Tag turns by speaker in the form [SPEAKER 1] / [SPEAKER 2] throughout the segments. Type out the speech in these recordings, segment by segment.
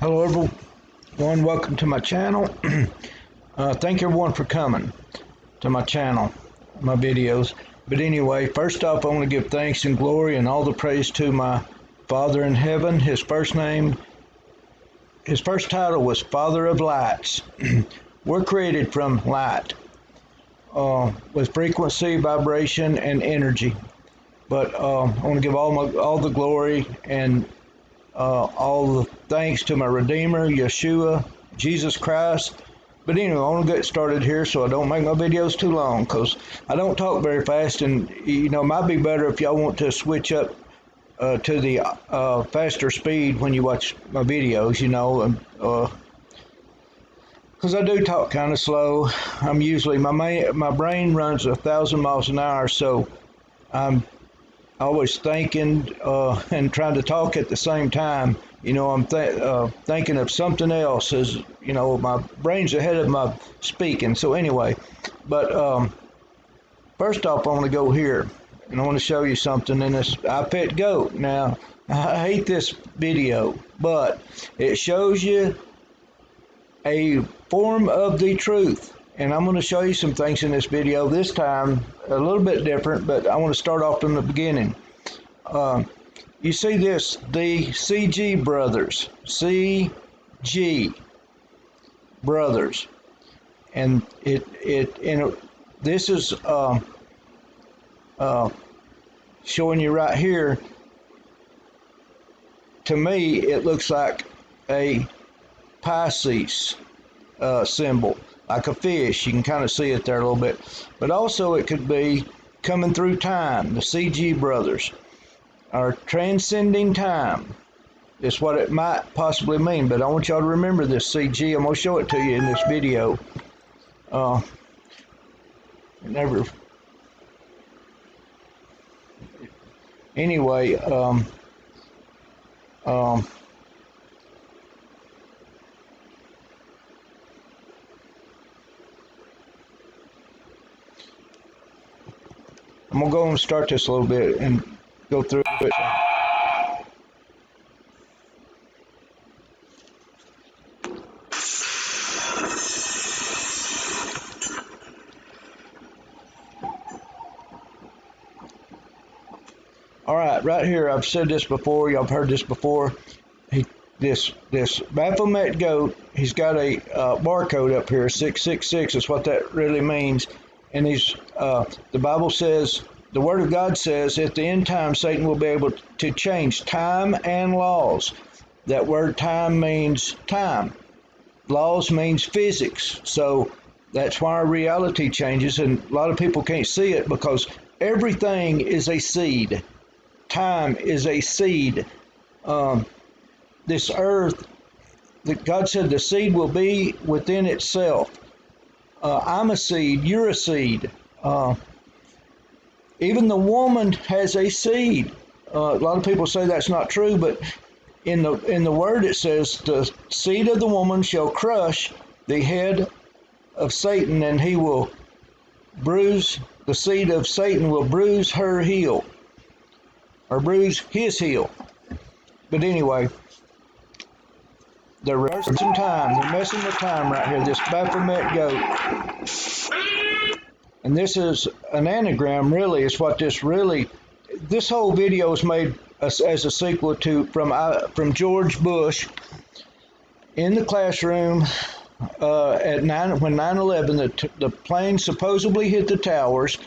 [SPEAKER 1] Hello everyone, welcome to my channel. Thank everyone for coming to my channel, my videos. But anyway, first off, I want to give thanks and glory and all the praise to my Father in heaven. His first title was Father of Lights. We're created from light, with frequency, vibration, and energy. But I want to give all the glory and all the thanks to my Redeemer, Yeshua, Jesus Christ. But anyway, I want to get started here so I don't make my videos too long, because I don't talk very fast, and it might be better if y'all want to switch up to the faster speed when you watch my videos, because I do talk kind of slow. I'm usually, my brain runs 1,000 miles an hour, so I'm always thinking and trying to talk at the same time. I'm thinking of something else, as my brain's ahead of my speaking. So anyway, but first off, I want to go here and I want to show you something in this iPet Goat. Now, I hate this video, but it shows you a form of the truth. And I'm going to show you some things in this video, this time a little bit different, but I want to start off from the beginning. You see this, the CG brothers, and this is showing you right here. To me, it looks like a Pisces symbol, like a fish. You can kind of see it there a little bit. But also it could be coming through time. The CG brothers are transcending time. It's what it might possibly mean. But I want y'all to remember this CG. I'm going to show it to you in this video. Anyway, I'm going to go and start this a little bit and go through it. All right here, I've said this before, y'all have heard this before. This Baphomet Goat, he's got a barcode up here, 666 is what that really means. And the Bible says, the Word of God says, at the end time, Satan will be able to change time and laws. That word time means time. Laws means physics. So that's why our reality changes, and a lot of people can't see it because everything is a seed. Time is a seed. This earth, God said the seed will be within itself. I'm a seed, you're a seed. Even the woman has a seed. A lot of people say that's not true, but in the word it says, the seed of the woman shall crush the head of Satan, and he will bruise, the seed of Satan will bruise her heel, or bruise his heel. But anyway, they're reversing time. They're messing with time right here. This Baphomet Goat. And this is an anagram, really, is what this really... This whole video is made as a sequel to from George Bush in the classroom when 9/11, the plane supposedly hit the towers,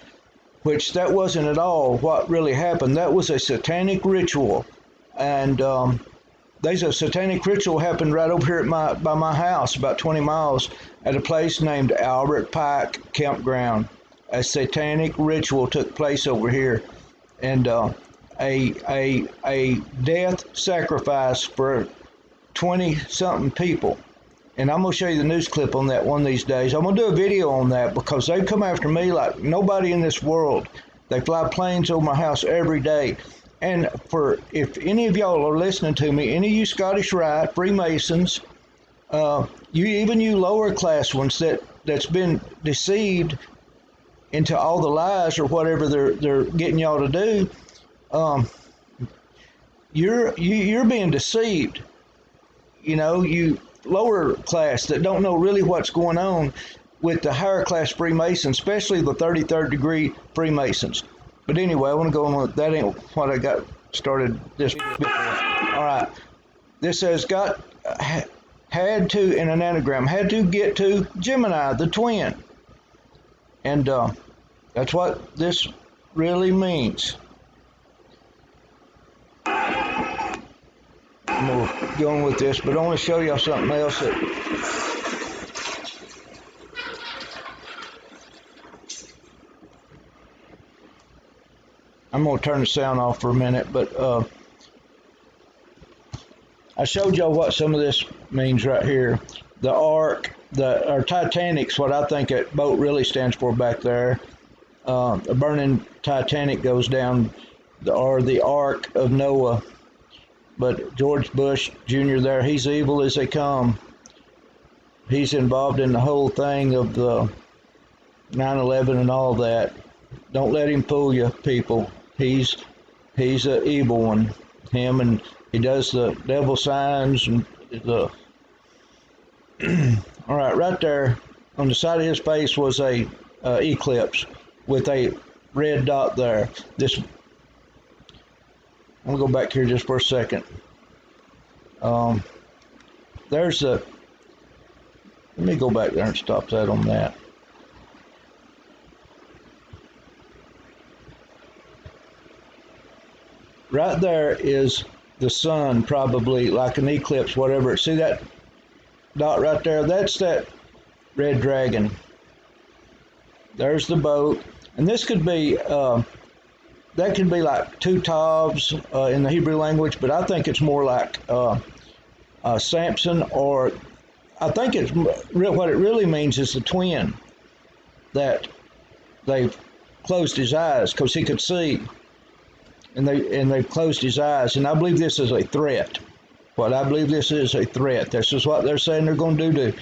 [SPEAKER 1] which that wasn't at all what really happened. That was a satanic ritual. And there's a satanic ritual happened right over here by my house, about 20 miles, at a place named Albert Pike Campground. A satanic ritual took place over here, and a death sacrifice for 20-something people. And I'm going to show you the news clip on that one of these days. I'm going to do a video on that because they come after me like nobody in this world. They fly planes over my house every day. And if any of y'all are listening to me, any of you Scottish Rite, Freemasons, you lower class ones that's been deceived into all the lies or whatever they're getting y'all to do, you're being deceived. you lower class that don't know really what's going on with the higher class Freemasons, especially the 33rd degree Freemasons. But anyway, I want to go on with that. Ain't what I got started this before. All right. This says had to, in an anagram, had to get to Gemini, the twin. And that's what this really means. I'm going to go on with this, but I want to show y'all something else that I'm going to turn the sound off for a minute, but I showed y'all what some of this means right here. The Ark, or Titanic's what I think that boat really stands for back there. A burning Titanic goes down, or the Ark of Noah. But George Bush Jr. there, he's evil as they come. He's involved in the whole thing of the 9/11 and all that. Don't let him fool you, people. He's an evil one. Him, and he does the devil signs and the. All right there on the side of his face was a eclipse with a red dot there. This. I'm gonna go back here just for a second. There's a. Let me go back there and stop that on that. Right there is the sun, probably like an eclipse, whatever. See that dot right there? That's that red dragon. There's the boat, and this could be that could be like two Tavs in the Hebrew language, but I think it's more like Samson, or I think it's what it really means is the twin, that they've closed his eyes because he could see. And they closed his eyes, and I believe this is a threat. What I believe this is a threat. This is what they're saying they're going to do to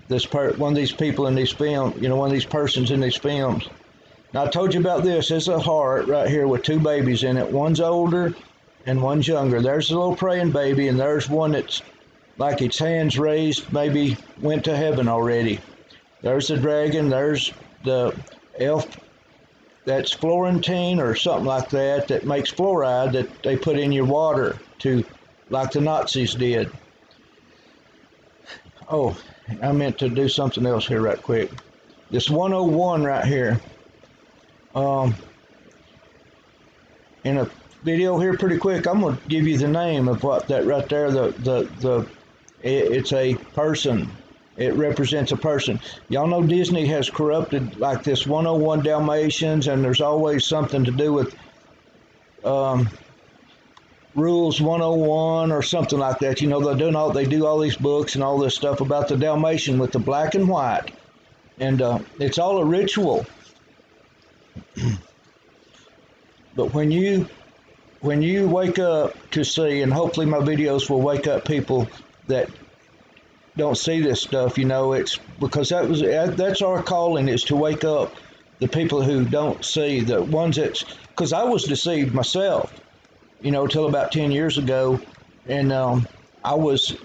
[SPEAKER 1] this one of these people in these films. One of these persons in these films. Now I told you about this. It's a heart right here with two babies in it. One's older, and one's younger. There's a little praying baby, and there's one that's like its hands raised, maybe went to heaven already. There's the dragon. There's the elf. That's Florentine or something like that makes fluoride that they put in your water to, like the Nazis did. Oh, I meant to do something else here right quick. This 101 right here. In a video here pretty quick, I'm going to give you the name of what that right there, it's a person. It represents a person. Y'all know Disney has corrupted like this 101 Dalmatians, and there's always something to do with Rules 101 or something like that. They do all these books and all this stuff about the Dalmatian with the black and white, and it's all a ritual. But when you wake up to see, and hopefully my videos will wake up people that don't see this stuff, it's because that's our calling, is to wake up the people who don't see, the ones because I was deceived myself, till about 10 years ago, and I was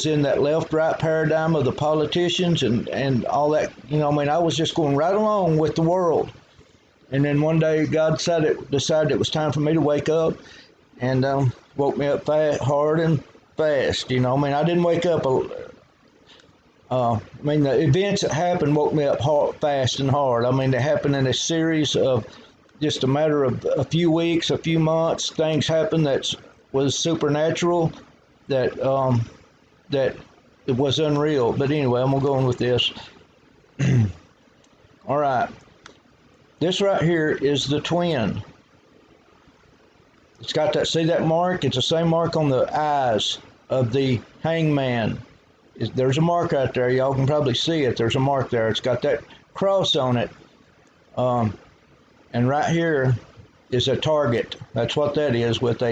[SPEAKER 1] in that left-right paradigm of the politicians and all that, I was just going right along with the world, and then one day God decided it was time for me to wake up, and woke me up hard and fast, I didn't wake up the events that happened woke me up fast and hard. They happened in a series of just a matter of a few weeks, a few months. Things happened that was supernatural, that it was unreal. But anyway, I'm going to go on with this. All right. This right here is the twin. It's got see that mark? It's the same mark on the eyes of the hangman. There's a mark right there. Y'all can probably see it. There's a mark there. It's got that cross on it. And right here is a target. That's what that is, with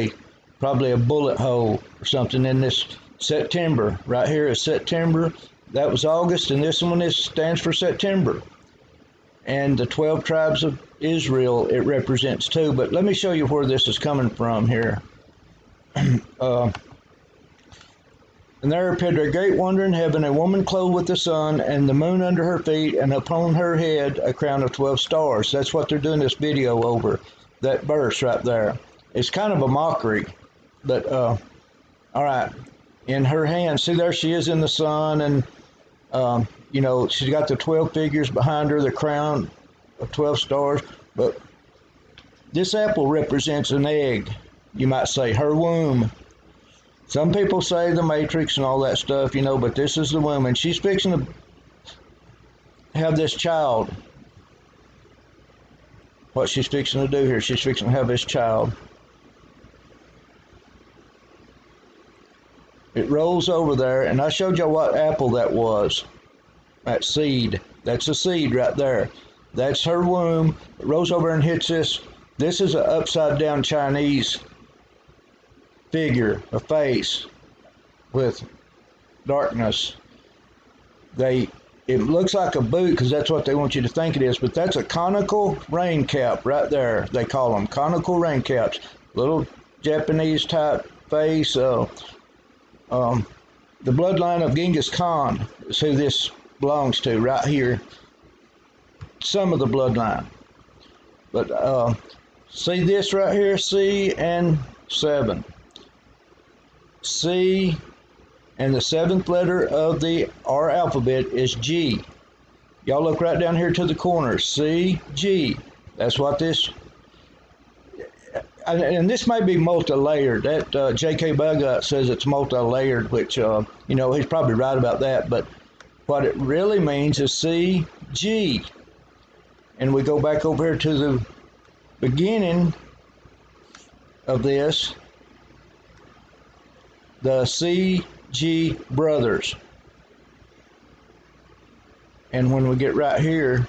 [SPEAKER 1] probably a bullet hole or something in this September. Right here is September. That was August, and this one stands for September. And the 12 tribes of Israel, it represents too. But let me show you where this is coming from here. And there appeared a great wonder in heaven, a woman clothed with the sun, and the moon under her feet, and upon her head a crown of 12 stars. That's what they're doing this video over, that verse right there. It's kind of a mockery, but all right. In her hand, see there she is in the sun, and she's got the 12 figures behind her, the crown of 12 stars. But this apple represents an egg, you might say, her womb. Some people say the matrix and all that stuff, but this is the womb. And she's fixing to have this child. What she's fixing to do here, she's fixing to have this child. It rolls over there, and I showed you what apple that was. That seed. That's a seed right there. That's her womb. It rolls over and hits this. This is an upside down Chinese figure, a face with darkness. It looks like a boot because that's what they want you to think it is, but that's a conical rain cap right there. They call them conical rain caps. Little Japanese type face. The bloodline of Genghis Khan is who this belongs to right here. Some of the bloodline. But see this right here, C and 7. C, and the 7th letter of the R alphabet is G. Y'all look right down here to the corner. C, G. That's what this, and this may be multi-layered. That J.K. Buggut says it's multi-layered, which, he's probably right about that. But what it really means is C, G. And we go back over here to the beginning of this, the C.G. brothers. And when we get right here,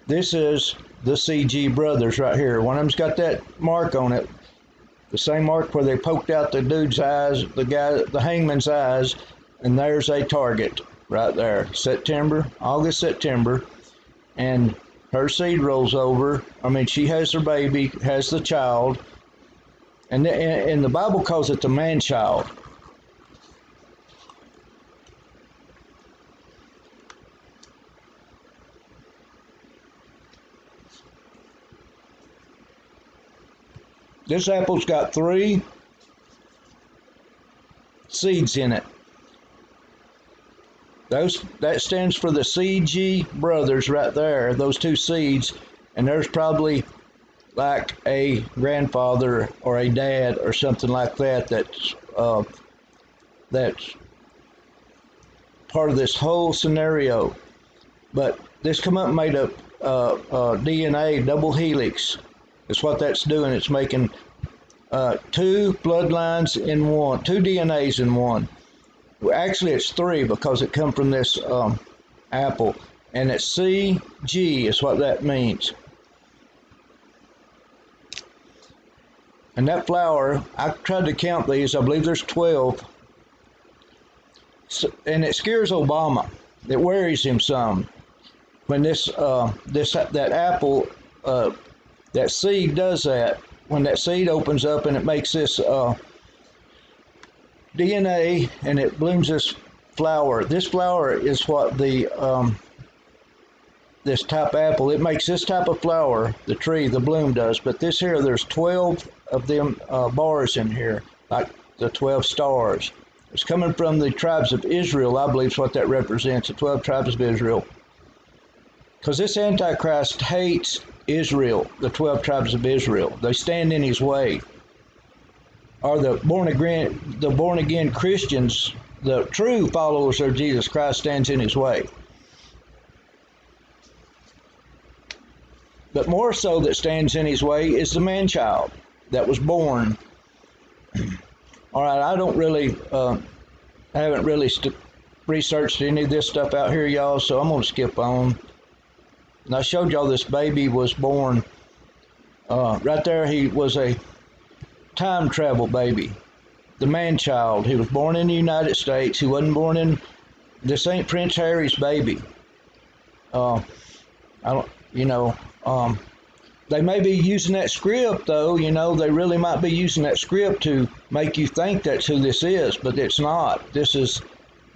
[SPEAKER 1] this is the C.G. brothers right here. One of them's got that mark on it, the same mark where they poked out the dude's eyes, the hangman's eyes, and there's a target right there. August, September, and her seed rolls over. She has her baby, has the child, and the Bible calls it the man-child. This apple's got 3 seeds in it. That stands for the CG brothers right there, those 2 seeds, and there's probably like a grandfather or a dad or something like that that's part of this whole scenario. But this come up and made a DNA double helix. That's what that's doing. It's making 2 bloodlines in one, 2 DNAs in one. Well, actually, it's 3 because it come from this apple, and it's CG is what that means. And that flower, I tried to count these. I believe there's 12. So, and it scares Obama. It worries him some when that apple, that seed does that. When that seed opens up and it makes this DNA and it blooms this flower. This flower is what this type of apple, it makes this type of flower, the tree, the bloom does. But this here, there's 12 of them bars in here, like the 12 stars. It's coming from the tribes of Israel, I believe is what that represents, the 12 tribes of Israel. Because this Antichrist hates Israel, the 12 tribes of Israel. They stand in his way. Or the born again Christians, the true followers of Jesus Christ, stands in his way. But more so that stands in his way is the man-child that was born. All right, I don't really, I haven't really researched any of this stuff out here, y'all, so I'm going to skip on. And I showed y'all this baby was born. Right there, he was a time travel baby. The man-child. He was born in the United States. He wasn't born in, this ain't Prince Harry's baby. They may be using that script, though, they really might be using that script to make you think that's who this is, but it's not. This is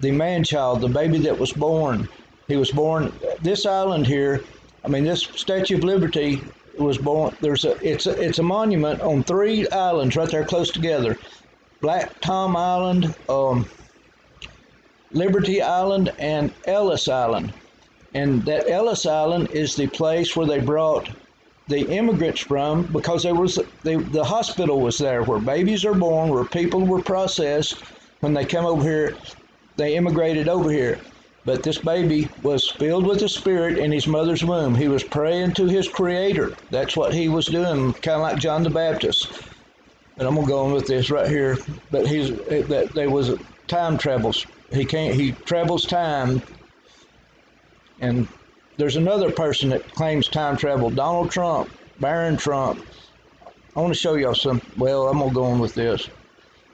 [SPEAKER 1] the man-child, the baby that was born. He was born, this island here, I mean, this Statue of Liberty was born, it's a monument on 3 islands right there close together. Black Tom Island, Liberty Island, and Ellis Island. And that Ellis Island is the place where they brought the immigrants from, because the hospital was there where babies are born, where people were processed. When they come over here, they immigrated over here. But this baby was filled with the Spirit in his mother's womb. He was praying to his Creator. That's what he was doing, kind of like John the Baptist. And I'm gonna go on with this right here. But there was time travels. He travels time. And there's another person that claims time travel, Donald Trump, Barron Trump. I want to show y'all some. Well, I'm gonna go on with this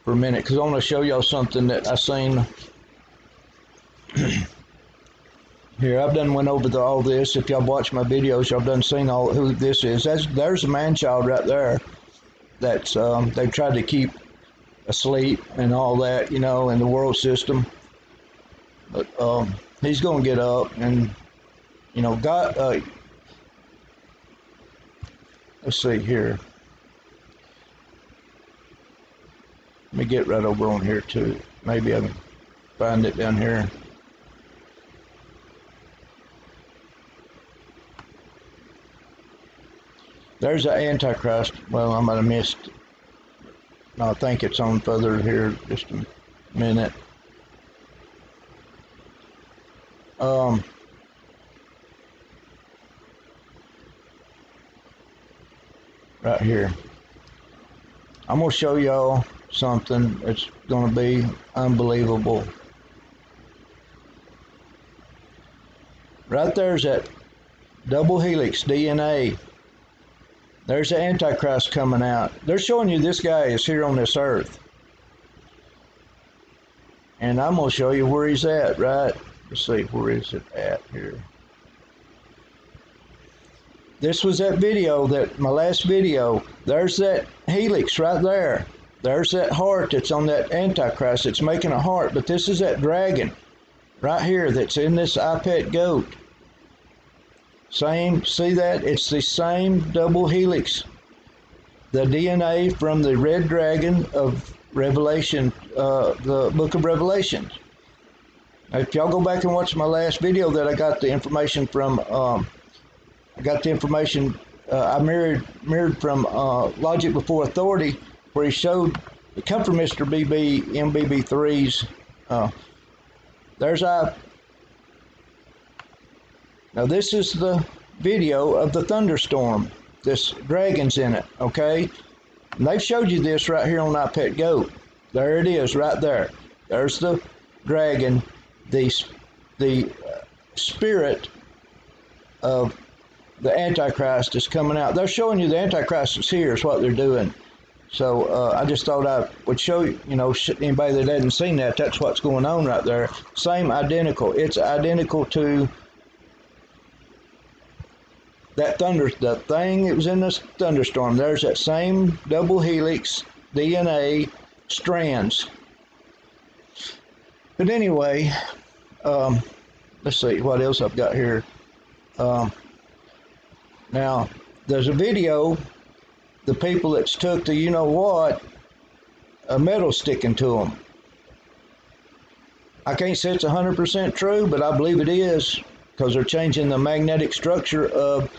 [SPEAKER 1] for a minute because I want to show y'all something that I seen. Here, I've done went over all this. If y'all watch my videos, y'all done seen all who this is. There's a man-child right there that's they've tried to keep asleep and all that, you know, in the world system. But he's gonna get up, and you know, God. Let's see here. Let me get right over on here too. Maybe I can find it down here. There's the Antichrist. Well, I might have missed. I think it's on further here. Just a minute. Right here. I'm gonna show y'all something that's gonna be unbelievable. Right there's that double helix DNA. There's the Antichrist coming out. They're showing you this guy is here on this earth. And I'm going to show you where he's at, right? Let's see, where is it at here? This was that video, my last video. There's that helix right there. There's that heart that's on that Antichrist. It's making a heart. But this is that dragon right here that's in this iPet goat. Same, see that? It's the same double helix. The DNA from the red dragon of Revelation, the book of Revelation. Now, if y'all go back and watch my last video that I got the information from, I mirrored from Logic Before Authority, where he showed, it come from Mr. BB, MBB3's, Now this is the video of the thunderstorm. This dragon's in it, okay? And they've showed you this right here on iPet Goat. There it is, right there. There's the dragon, the spirit of the Antichrist is coming out. They're showing you the Antichrist is here, is what they're doing. So I just thought I would show you, anybody that hadn't seen that, that's what's going on right there. Same, identical. It's identical to that the thing that was in this thunderstorm. There's that same double helix DNA strands. But anyway, let's see what else I've got here. Now, there's a video, the people that's took the you-know-what, a metal sticking to them. I can't say it's 100% true, but I believe it is, because they're changing the magnetic structure of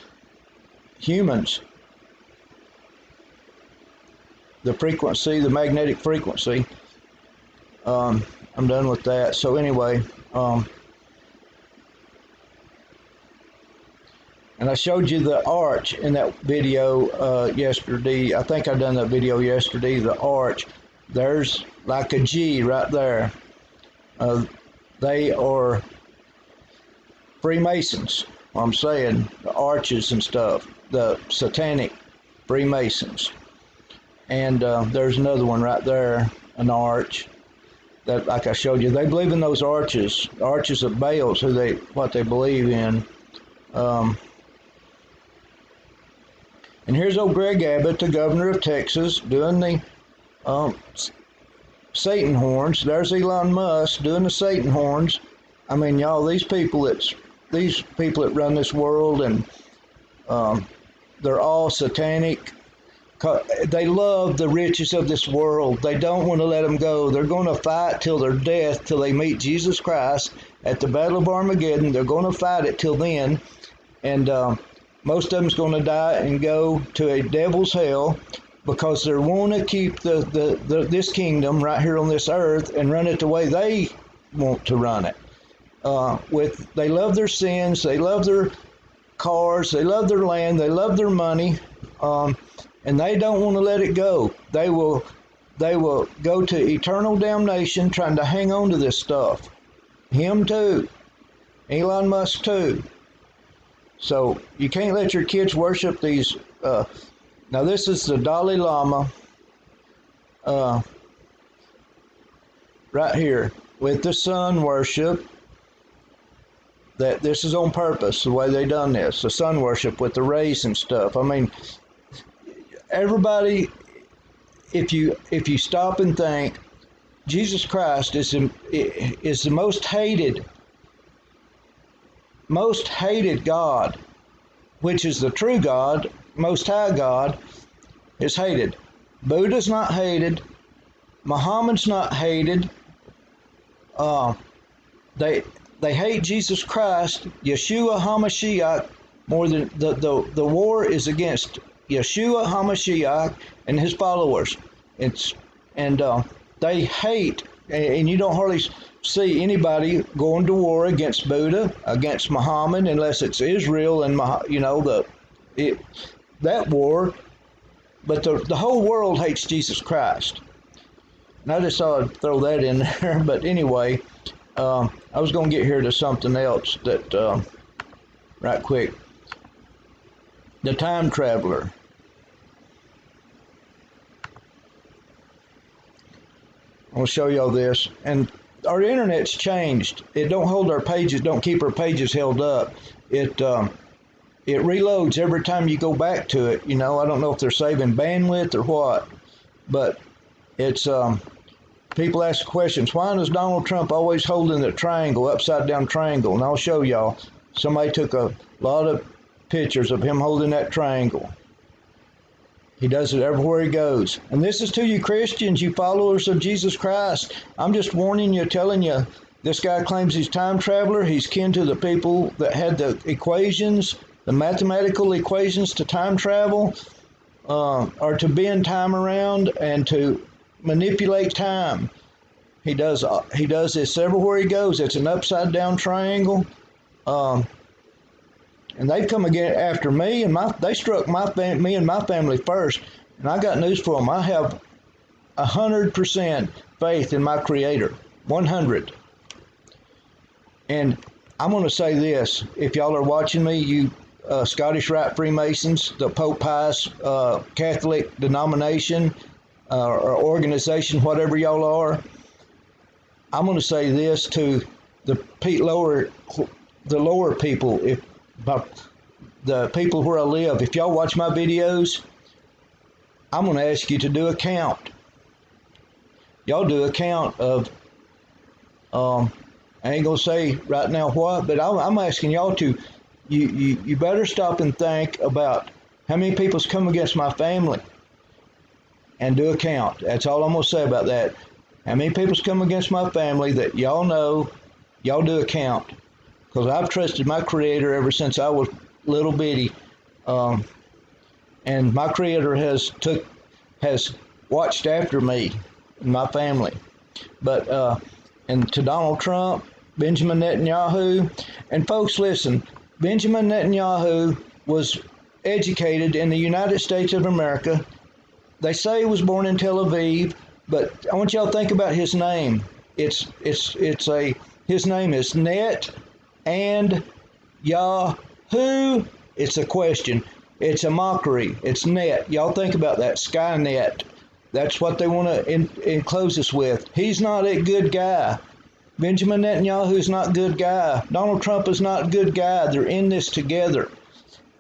[SPEAKER 1] humans. The frequency, the magnetic frequency. I'm done with that. So anyway, and I showed you the arch in that video yesterday. I think I done that video yesterday, the arch. There's like a G right there. They are Freemasons. I'm saying the arches and stuff, the satanic Freemasons. And there's another one right there, an arch that, like I showed you, they believe in those arches, arches of Baals, what they believe in. And here's old Greg Abbott, the governor of Texas, doing the Um, Satan horns. There's Elon Musk doing the Satan horns. I mean, y'all, these people that run this world, and they're all satanic. They love the riches of this world. They don't want to let them go. They're going to fight till their death, till they meet Jesus Christ at the Battle of Armageddon. They're going to fight it till then, and most of them's going to die and go to a devil's hell, because they want to keep this kingdom right here on this earth and run it the way they want to run it. They love their sins, they love their cars, they love their land, they love their money, and they don't want to let it go. They will go to eternal damnation trying to hang on to this stuff. Him too, Elon Musk too. So you can't let your kids worship these. Now this is the Dalai Lama, right here with the sun worship. That this is on purpose, the way they done this, the sun worship with the rays and stuff. I mean, everybody, if you stop and think, Jesus Christ is the most hated God, which is the true God, Most High God, is hated. Buddha's not hated. Muhammad's not hated. They hate Jesus Christ, Yeshua HaMashiach, more than the war is against Yeshua HaMashiach and his followers. They hate, and you don't hardly see anybody going to war against Buddha, against Muhammad, unless it's Israel and that war. But the whole world hates Jesus Christ. And I just thought I'd throw that in there. But anyway, I was going to get here to something else that, right quick. The time traveler. I'll show y'all this. And our internet's changed. It don't hold our pages, don't keep our pages held up. It reloads every time you go back to it. I don't know if they're saving bandwidth or what, but it's, people ask questions. Why is Donald Trump always holding the triangle, upside down triangle? And I'll show y'all. Somebody took a lot of pictures of him holding that triangle. He does it everywhere he goes. And this is to you Christians, you followers of Jesus Christ. I'm just warning you, telling you, this guy claims he's time traveler. He's kin to the people that had the equations, the mathematical equations to time travel, or to bend time around and to manipulate time. He does this everywhere he goes. It's an upside down triangle. And they come again after me, and they struck me and my family first. And I got news for them. I have 100% faith in my Creator, 100. And I'm going to say this: if y'all are watching me, you Scottish Rite Freemasons, the Pope Pius Catholic denomination or organization, whatever y'all are, I'm going to say this to the lower people, the people where I live. If y'all watch my videos, I'm going to ask you to do a count. Y'all do a count of, I ain't going to say right now what, but I'm asking y'all to, you better stop and think about how many people's come against my family and do a count. That's all I'm going to say about that. How many people's come against my family that y'all know, y'all do a count. Because I've trusted my Creator ever since I was little bitty, and my Creator has watched after me and my family. But and to Donald Trump, Benjamin Netanyahu, and folks, listen, Benjamin Netanyahu was educated in the United States of America. They say he was born in Tel Aviv, but I want y'all to think about his name. His name is Net and Yahoo. It's a question. It's a mockery. It's net. Y'all think about that. Skynet. That's what they want to enclose us with. He's not a good guy. Benjamin Netanyahu's not a good guy. Donald Trump is not a good guy. They're in this together.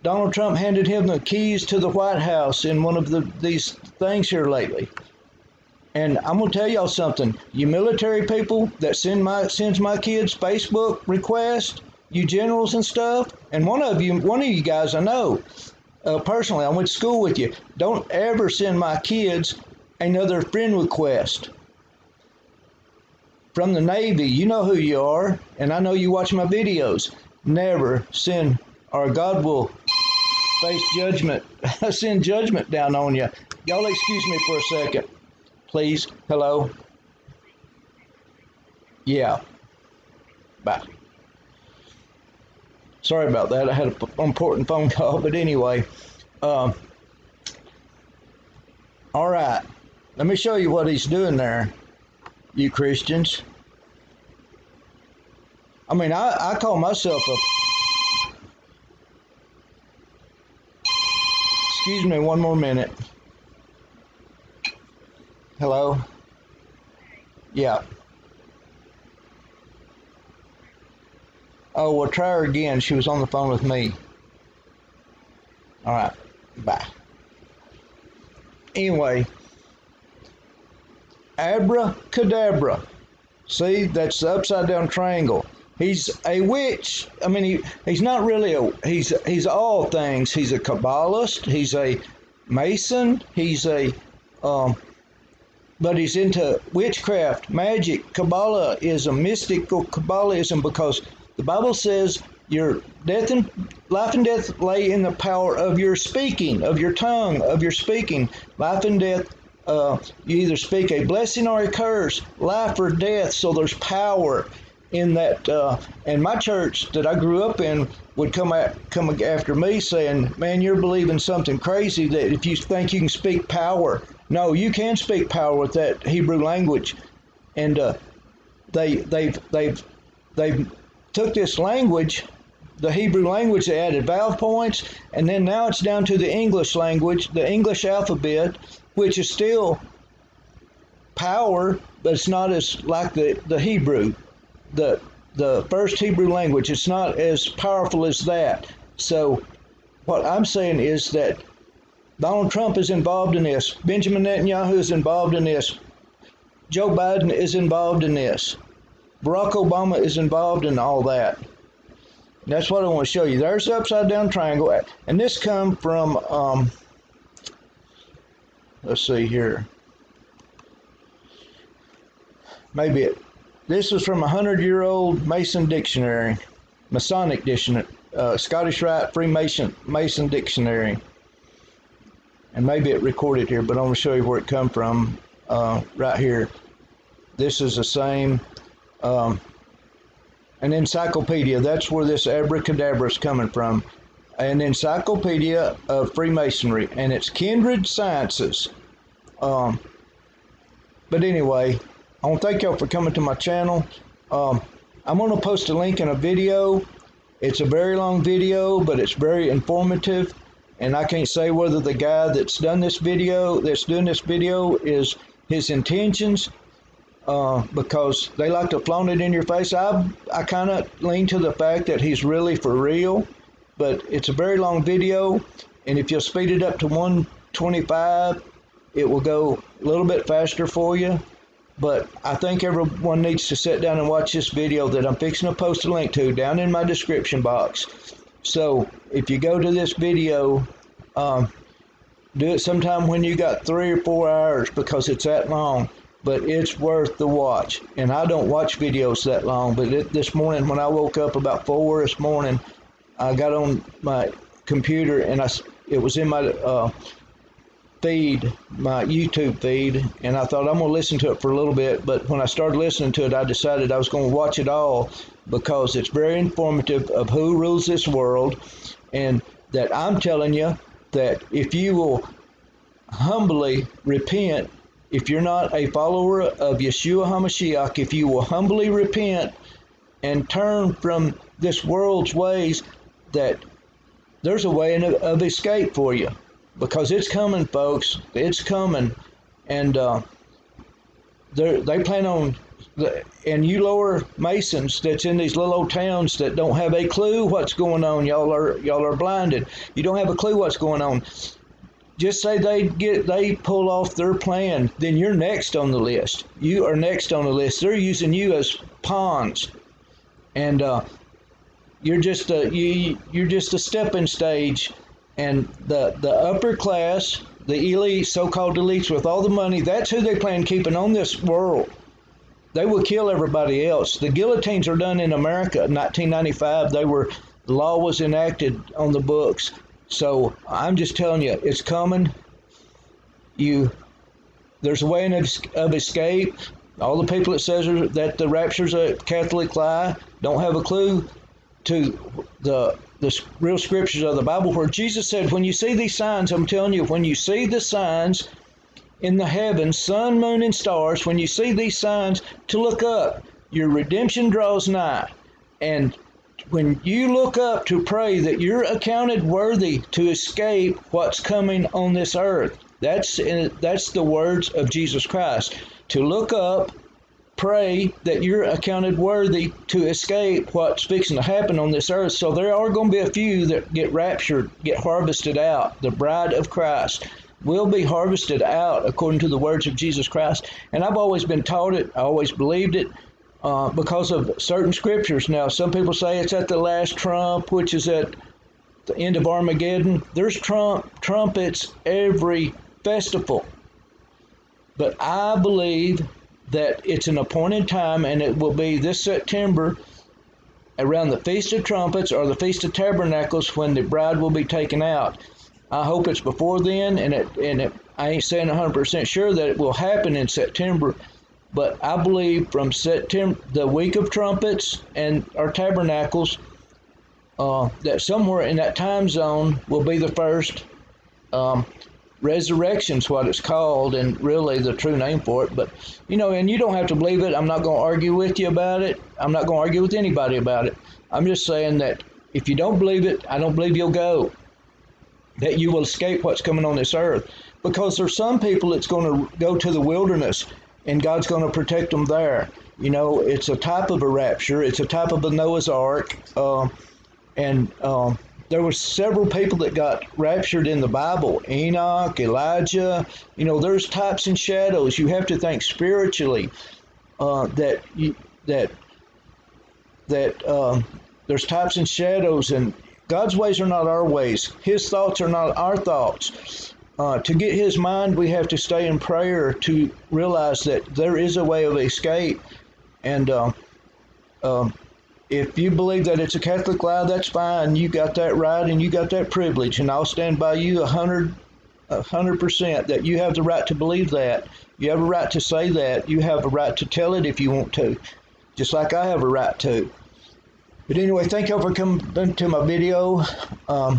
[SPEAKER 1] Donald Trump handed him the keys to the White House in one of these things here lately. And I'm gonna tell y'all something. You military people that sends my kids Facebook requests, you generals and stuff, and one of you guys I know personally. I went to school with you. Don't ever send my kids another friend request from the Navy. You know who you are, and I know you watch my videos. Never send, or God will face judgment, send judgment down on you. Y'all excuse me for a second. Please. Hello? Yeah. Bye. Sorry about that. I had an important phone call, but anyway. All right. Let me show you what he's doing there, you Christians. I mean, I call myself a... Excuse me one more minute. Hello? Yeah. Oh, well, try her again. She was on the phone with me. All right. Bye. Anyway, abracadabra. See, that's the upside down triangle. He's a witch. I mean, he's not really he's all things. He's a Kabbalist. He's a Mason. He's a but he's into witchcraft, magic. Kabbalah is a mystical Kabbalism, because the Bible says your life and death lay in the power of your speaking, of your tongue, of your speaking. Life and death, you either speak a blessing or a curse, life or death. So there's power in that. And my church that I grew up in would come after me saying, "Man, you're believing something crazy that if you think you can speak power." No, you can speak power with that Hebrew language, and they've took this language, the Hebrew language, they added vowel points, and then now it's down to the English language, the English alphabet, which is still power, but it's not as like the Hebrew, the first Hebrew language. It's not as powerful as that. So what I'm saying is that Donald Trump is involved in this. Benjamin Netanyahu is involved in this. Joe Biden is involved in this. Barack Obama is involved in all that. That's what I want to show you. There's the upside down triangle. And this come from, let's see here. This is from a 100-year-old Mason dictionary, Masonic dictionary, Scottish Rite Freemason Mason dictionary. And maybe it recorded here, but I'm going to show you where it come from right here. This is the same, an encyclopedia. That's where this abracadabra is coming from. An encyclopedia of Freemasonry, and it's Kindred Sciences. But anyway, I want to thank y'all for coming to my channel. I'm going to post a link in a video. It's a very long video, but it's very informative. And I can't say whether the guy that's doing this video is his intentions, because they like to flaunt it in your face. I kind of lean to the fact that he's really for real, but it's a very long video, and if you'll speed it up to 125, it will go a little bit faster for you. But I think everyone needs to sit down and watch this video that I'm fixing to post a link to down in my description box. So if you go to this video, do it sometime when you got 3 or 4 hours, because it's that long, but it's worth the watch. And I don't watch videos that long, but this morning when I woke up about 4 this morning, I got on my computer and it was in my feed, my YouTube feed, and I thought I'm going to listen to it for a little bit. But when I started listening to it, I decided I was going to watch it all, because it's very informative of who rules this world, and that I'm telling you that if you will humbly repent, if you're not a follower of Yeshua HaMashiach, if you will humbly repent and turn from this world's ways, that there's a way of escape for you, because it's coming, folks. It's coming, and they plan on. And you lower Masons that's in these little old towns that don't have a clue what's going on, y'all are blinded. You don't have a clue what's going on. just say they pull off their plan, then you're next on the list. You are next on the list. They're using you as pawns, and you're just you're just a stepping stage. And the upper class, the elite, so-called elites with all the money, that's who they plan keeping on this world. They will kill everybody else. The guillotines are done in America. In 1995, the law was enacted on the books. So I'm just telling you, it's coming. There's a way of escape. All the people that says that the rapture's a Catholic lie don't have a clue to the real scriptures of the Bible, where Jesus said, when you see these signs, I'm telling you, when you see the signs in the heavens, sun, moon, and stars, when you see these signs, to look up. Your redemption draws nigh. And when you look up to pray that you're accounted worthy to escape what's coming on this earth, that's the words of Jesus Christ. To look up, pray that you're accounted worthy to escape what's fixing to happen on this earth. So there are going to be a few that get raptured, get harvested out. The bride of Christ will be harvested out according to the words of Jesus Christ. And I've always been taught it. I always believed it because of certain scriptures. Now, some people say it's at the last trump, which is at the end of Armageddon. There's trumpets every festival. But I believe that it's an appointed time, and it will be this September around the Feast of Trumpets or the Feast of Tabernacles when the bride will be taken out. I hope it's before then, and I ain't saying 100% sure that it will happen in September, but I believe from September, the week of trumpets and our tabernacles, that somewhere in that time zone will be the first resurrection's what it's called, and really the true name for it. But and you don't have to believe it. I'm not going to argue with you about it. I'm not going to argue with anybody about it. I'm just saying that if you don't believe it, I don't believe you'll go, that you will escape what's coming on this earth, because there's some people that's going to go to the wilderness and God's going to protect them there. It's a type of a rapture. It's a type of a Noah's Ark, and there were several people that got raptured in the Bible. Enoch, Elijah. There's types and shadows. You have to think spiritually that there's types and shadows, and God's ways are not our ways. His thoughts are not our thoughts. To get His mind, we have to stay in prayer to realize that there is a way of escape. And if you believe that it's a Catholic lie, that's fine. You got that right, and you got that privilege, and I'll stand by you 100% that you have the right to believe that. You have a right to say that. You have a right to tell it if you want to, just like I have a right to. But anyway, thank y'all for coming to my video. I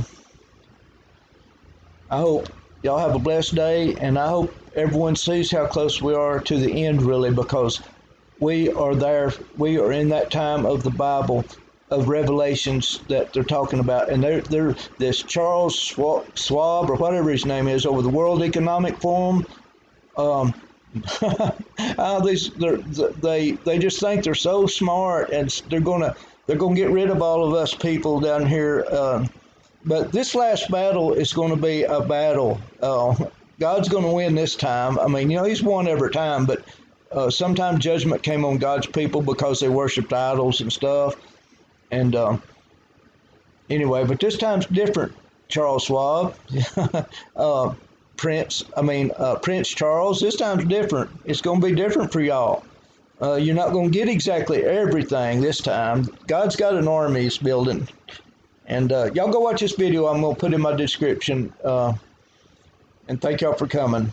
[SPEAKER 1] hope y'all have a blessed day, and I hope everyone sees how close we are to the end, really, because we are there. We are in that time of the Bible, of Revelations that they're talking about. And they're this Charles Schwab, or whatever his name is, over the World Economic Forum. They just think they're so smart, and they're gonna get rid of all of us people down here. But this last battle is going to be a battle. God's going to win this time. I mean, He's won every time, but sometimes judgment came on God's people because they worshiped idols and stuff. And anyway, but this time's different, Charles Schwab. Prince Charles, this time's different. It's going to be different for y'all. You're not going to get exactly everything this time. God's got an army He's building. And y'all go watch this video I'm going to put in my description. And thank y'all for coming.